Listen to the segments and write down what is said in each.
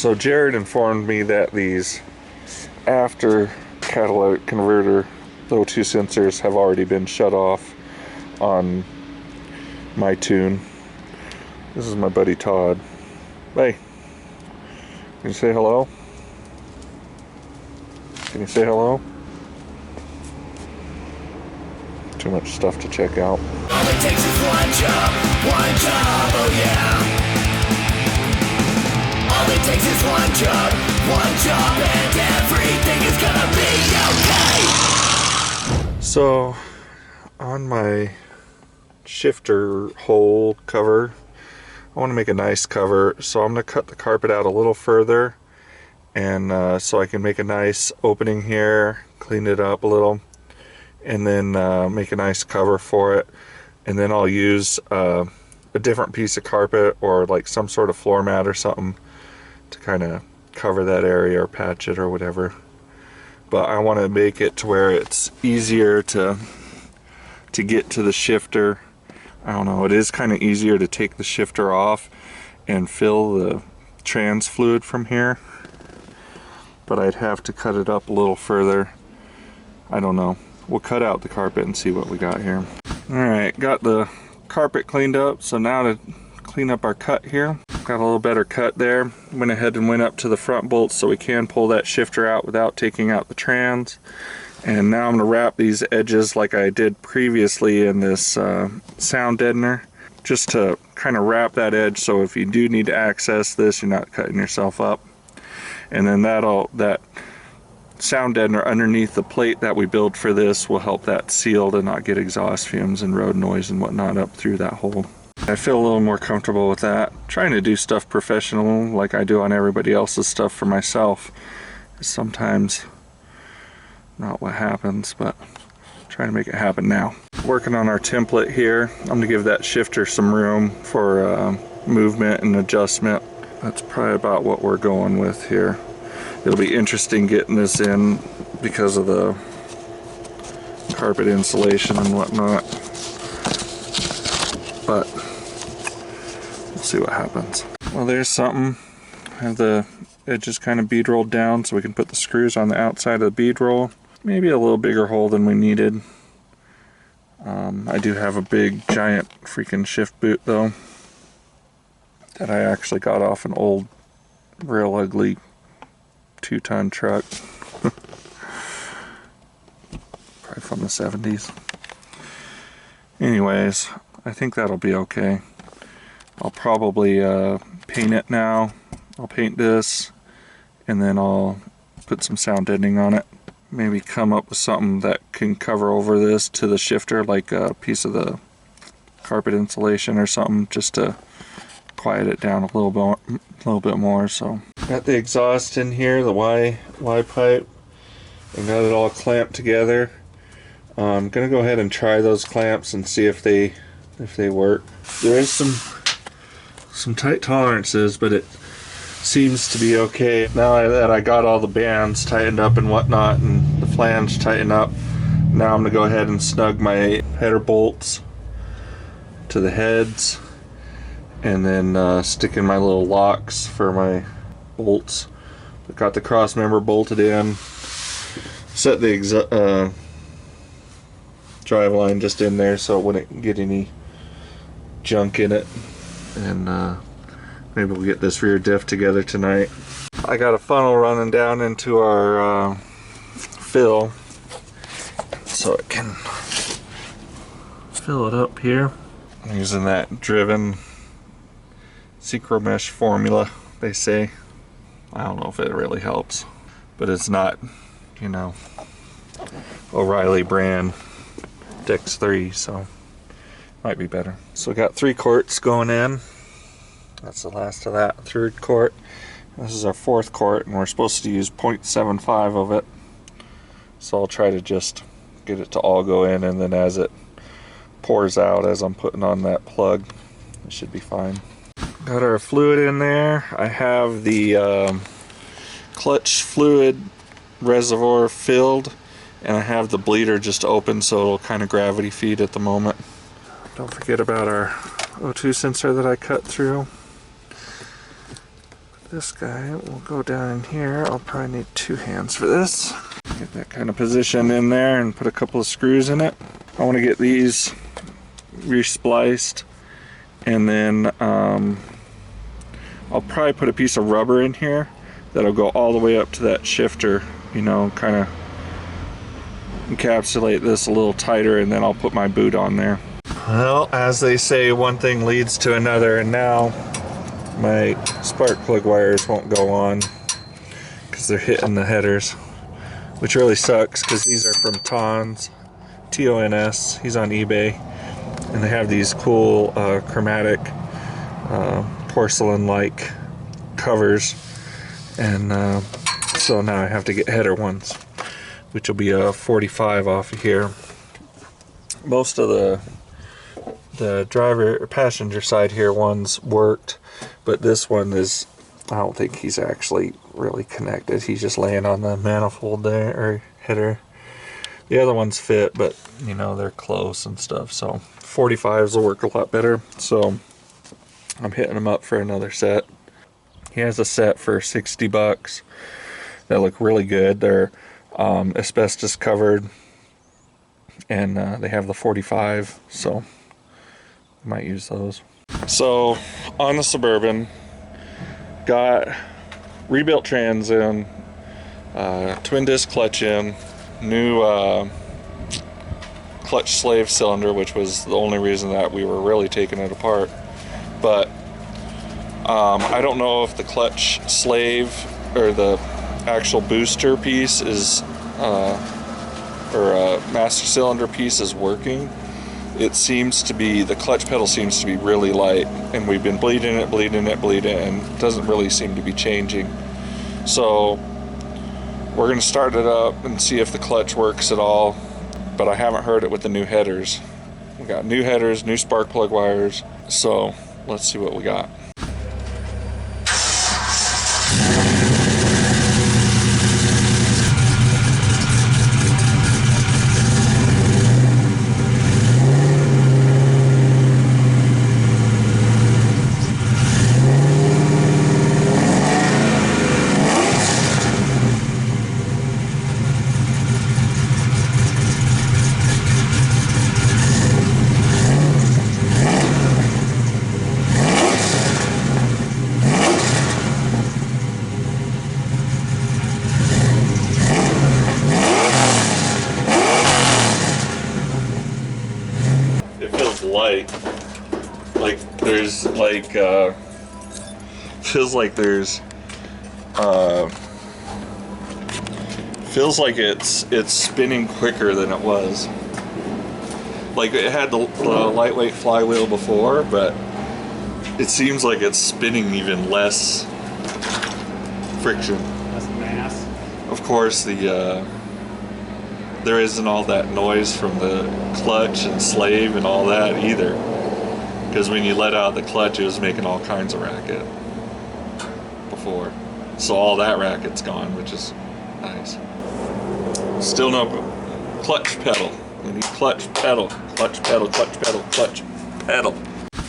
So Jared informed me that these after catalytic converter O2 sensors have already been shut off on my tune. This is my buddy Todd. Hey, can you say hello? Can you say hello? Too much stuff to check out. All it takes is one job, oh yeah. All it takes is one job, and everything is gonna be okay. So, on my shifter hole cover, I want to make a nice cover, so I'm going to cut the carpet out a little further, and so I can make a nice opening here, clean it up a little, and then make a nice cover for it. And then I'll use a different piece of carpet or like some sort of floor mat or something to kind of cover that area or patch it or whatever. But I want to make it to where it's easier to get to the shifter. I don't know, it is kind of easier to take the shifter off and fill the trans fluid from here, but I'd have to cut it up a little further. I don't know. We'll cut out the carpet and see what we got here. Alright, got the carpet cleaned up, so now to clean up our cut here. Got a little better cut there. Went ahead and went up to the front bolts so we can pull that shifter out without taking out the trans. And now I'm going to wrap these edges like I did previously in this sound deadener, just to kind of wrap that edge so if you do need to access this, you're not cutting yourself up. And then that sound deadener underneath the plate that we build for this will help that seal to not get exhaust fumes and road noise and whatnot up through that hole. I feel a little more comfortable with that. Trying to do stuff professional like I do on everybody else's stuff for myself is sometimes not what happens, but trying to make it happen now. Working on our template here. I'm going to give that shifter some room for movement and adjustment. That's probably about what we're going with here. It'll be interesting getting this in because of the carpet insulation and whatnot, but we'll see what happens. Well, there's something. I have the edges kind of bead rolled down so we can put the screws on the outside of the bead roll. Maybe a little bigger hole than we needed. I do have a big giant freaking shift boot though that I actually got off an old real ugly 2-ton truck. Probably from the 70s. Anyways, I think that'll be okay. I'll probably paint it now. I'll paint this and then I'll put some sound deadening on it. Maybe come up with something that can cover over this to the shifter, like a piece of the carpet insulation or something, just to quiet it down a little bit more. So got the exhaust in here, the Y pipe, and got it all clamped together. I'm gonna go ahead and try those clamps and see if they work. There is some tight tolerances, but it seems to be okay. Now that I got all the bands tightened up and whatnot and the flange tightened up, now I'm gonna go ahead and snug my header bolts to the heads and then stick in my little locks for my bolts. I got the cross member bolted in, set the drive line just in there so it wouldn't get any junk in it, and maybe we'll get this rear diff together tonight. I got a funnel running down into our fill so it can fill it up here. I'm using that driven Synchro Mesh formula, they say. I don't know if it really helps, but it's not, you know, O'Reilly brand Dex 3, so might be better. So we got 3 quarts going in. That's the last of that 3rd quart. This is our 4th quart, and we're supposed to use 0.75 of it. So I'll try to just get it to all go in, and then as it pours out, as I'm putting on that plug, it should be fine. Got our fluid in there. I have the clutch fluid reservoir filled, and I have the bleeder just open so it'll kind of gravity feed at the moment. Don't forget about our O2 sensor that I cut through. Put this guy will go down in here. I'll probably need 2 hands for this. Get that kind of position in there and put a couple of screws in it. I want to get these respliced, and then I'll probably put a piece of rubber in here that'll go all the way up to that shifter, you know, kind of encapsulate this a little tighter, and then I'll put my boot on there. Well, as they say, one thing leads to another, and now my spark plug wires won't go on because they're hitting the headers, which really sucks because these are from Tons, T-O-N-S. He's on eBay, and they have these cool chromatic porcelain-like covers, and so now I have to get header ones, which will be a 45 off of here. Most of the driver or passenger side here ones worked, but this one is, I don't think he's actually really connected. He's just laying on the manifold there, or header. The other ones fit, but you know, they're close and stuff, so 45s will work a lot better. So I'm hitting him up for another set. He has a set for 60 bucks that look really good. They're asbestos covered, and they have the 45, so I might use those. So on the Suburban, got rebuilt trans in, twin disc clutch in, new clutch slave cylinder, which was the only reason that we were really taking it apart. But I don't know if the clutch slave or the actual booster piece is or master cylinder piece is working. It seems to be, the clutch pedal seems to be really light, and we've been bleeding it, and it doesn't really seem to be changing. So we're going to start it up and see if the clutch works at all, but I haven't heard it with the new headers. We got new headers, new spark plug wires, so let's see what we got. Light, like there's like feels like there's feels like it's spinning quicker than it was. Like it had the lightweight flywheel before, but it seems like it's spinning even less friction. Less mass. Of course, there isn't all that noise from the clutch and slave and all that either, because when you let out the clutch, it was making all kinds of racket before, so all that racket's gone, which is nice. Still no clutch pedal. We need clutch pedal, clutch pedal, clutch pedal, clutch pedal.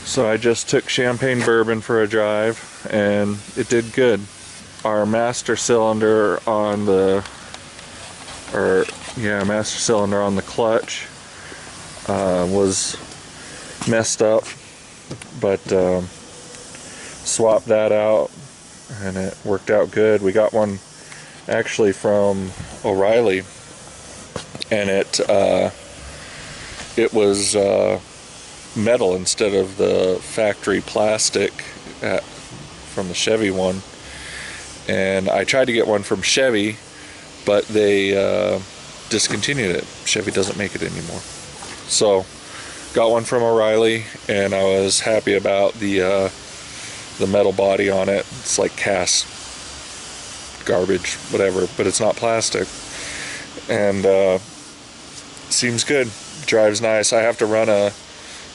So I just took Champagne Bourbon for a drive, and it did good. Our master cylinder on the master cylinder on the clutch was messed up, but swapped that out and it worked out good. We got one actually from O'Reilly, and it was metal instead of the factory plastic from the Chevy one. And I tried to get one from Chevy, but they discontinued it. Chevy doesn't make it anymore. So got one from O'Reilly, and I was happy about the metal body on it. It's like cast garbage, whatever, but it's not plastic, and seems good. Drives nice. I have to run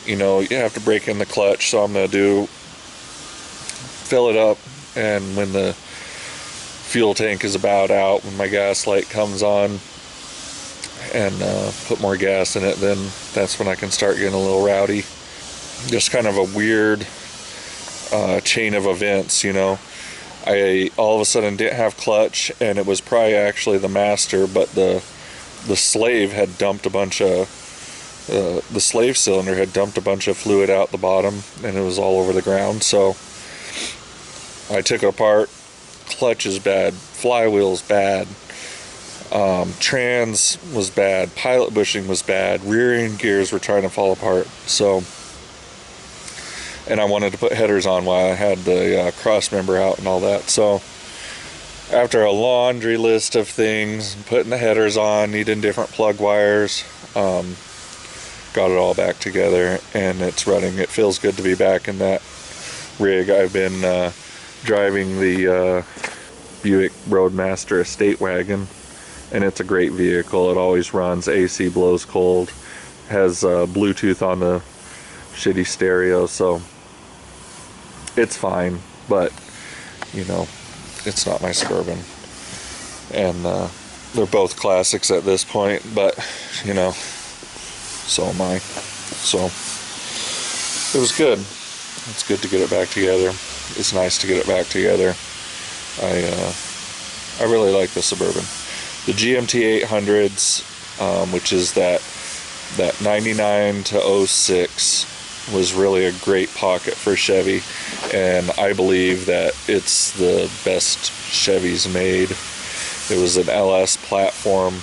you have to break in the clutch, so I'm gonna fill it up, and when the fuel tank is about out, when my gas light comes on, and put more gas in it, then that's when I can start getting a little rowdy. Just kind of a weird chain of events, I all of a sudden didn't have clutch, and it was probably actually the master, but the slave had dumped a bunch of the slave cylinder had dumped a bunch of fluid out the bottom, and it was all over the ground. So I took it apart. Clutch is bad, flywheel's bad, trans was bad, pilot bushing was bad, rear end gears were trying to fall apart. So, and I wanted to put headers on while I had the cross member out and all that. So after a laundry list of things, putting the headers on, needing different plug wires, got it all back together, and it's running. It feels good to be back in that rig. I've been driving the Buick Roadmaster Estate Wagon, and it's a great vehicle. It always runs, AC blows cold, has Bluetooth on the shitty stereo, so it's fine, but you know, it's not my Suburban. And they're both classics at this point, but you know, so am I. So it was good. It's good to get it back together. It's nice to get it back together. I really like the Suburban. The GMT 800s, which is that 99 to 06, was really a great pocket for Chevy, and I believe that it's the best Chevys made. It was an LS platform.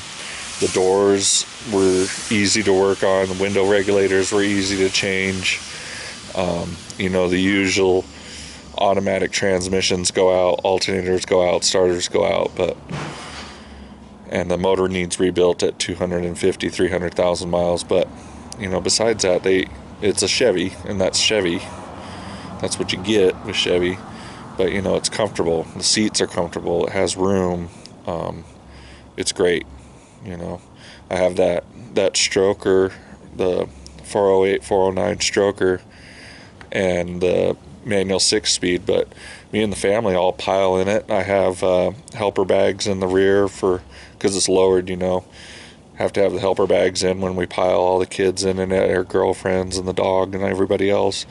The doors were easy to work on. The window regulators were easy to change. You know, the usual automatic transmissions go out, alternators go out, starters go out, and the motor needs rebuilt at 250, 300,000 miles. But you know, besides that, it's a Chevy, and that's Chevy. That's what you get with Chevy. But you know, it's comfortable. The seats are comfortable. It has room. It's great. You know, I have that stroker, the 408, 409 stroker, and the manual 6-speed, but me and the family all pile in it. I have helper bags in the rear because it's lowered, you know. Have to have the helper bags in when we pile all the kids in and our girlfriends and the dog and everybody else.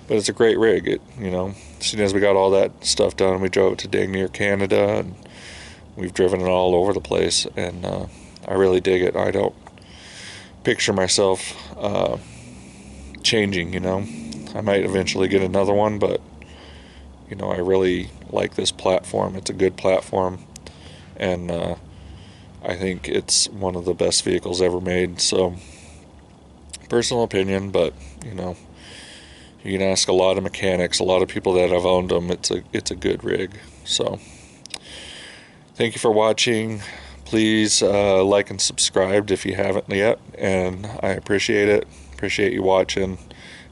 But it's a great rig. You know, as soon as we got all that stuff done, we drove it to dang near Canada, and we've driven it all over the place, and I really dig it. I don't picture myself changing, you know. I might eventually get another one, but you know, I really like this platform. It's a good platform, and I think it's one of the best vehicles ever made. So, personal opinion, but you know, you can ask a lot of mechanics, a lot of people that have owned them. It's a good rig. So, thank you for watching. Please like and subscribe if you haven't yet, and I appreciate it. Appreciate you watching,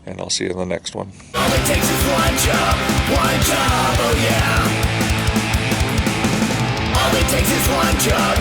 and I'll see you in the next one. All it takes is one job, oh yeah. All it takes is one job,